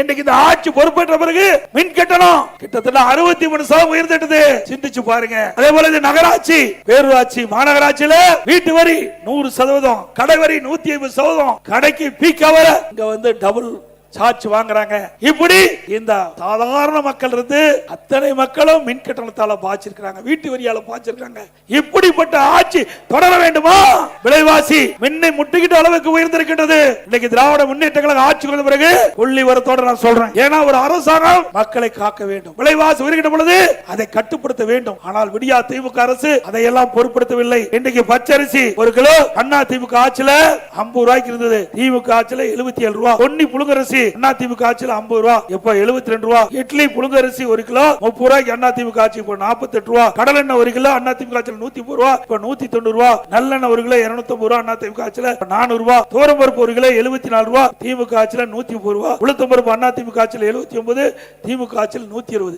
இன்றைக்கு இந்த ஆட்சி பொறுப்பேற்ற பிறகு மின் கட்டணம் கிட்டத்தட்ட 63% உயர்ந்துட்டது. சிந்திச்சு பாருங்க. அதே போல இது நகராட்சி, பேரூராட்சி, மாநகராட்சியில வீட்டு வரி 100%, கடை வரி 150%, கடைக்கு பீக் அவர் இங்க வந்து டபுள் சார்ஜ் வாங்குறாங்க. இப்படி இந்த சாதாரண மக்கள் இருந்து அத்தனை மக்களும் மின் கட்டணத்தால பாய்ச்சிருக்காங்க, வீட்டு வரியால பாய்ச்சிருக்காங்க. இப்படிப்பட்ட ஆட்சி தொடர வேண்டுமா? விலைவாசி மின்னை முட்டுகிட்ட அளவுக்கு உயர்ந்திருக்கின்றது. இன்னைக்கு திராவிட முன்னேற்ற கழக ஆட்சி வந்த பிறகு புள்ளி வரத்தோட நான் சொல்றேன். ஏன்னா ஒரு அரசாங்கம் மக்களை காக்க வேண்டும். விலைவாசி உயர்கின்ற பொழுது அதை கட்டுப்படுத்த வேண்டும். ஆனால் விடியா திமுக அரசு அதையெல்லாம் பொருட்படுத்தவில்லை. இன்றைக்கு பச்சரிசி ஒரு கிலோ அண்ணா திமுக ஆட்சியில 50 ரூபாய்க்கு இருந்தது, திமுக ஆட்சியில 77 ரூபாய். பொன்னி புழுங்கரிசி அண்ணா திமுக ஆட்சியில 50 ரூபாய், இப்ப 72 ரூபாய். இட்லி புழுங்கரிசி ஒரு கிலோ 30 ரூபாய்க்கு அண்ணா திமுக ஆட்சி இப்ப 48 ரூபாய். கடலெண்ணெய் ஒரு கிலோ அண்ணா திமுக ஆட்சியில 130 ரூபாய், இப்ப 190 ரூபாய். நல்லெண்ணெய் ஒரு கிலோ 250 ரூபாய் அண்ணா திமுக ஆட்சியில 400 ரூபாய். தோரம் பருப்பு ஒரு கிலோ 74 ரூபாய், திமுக ஆட்சியில 130 ரூபாய். உளுத்தம் பருப்பு அண்ணா திமுக ஆட்சியில 79, திமுக ஆட்சியில 120.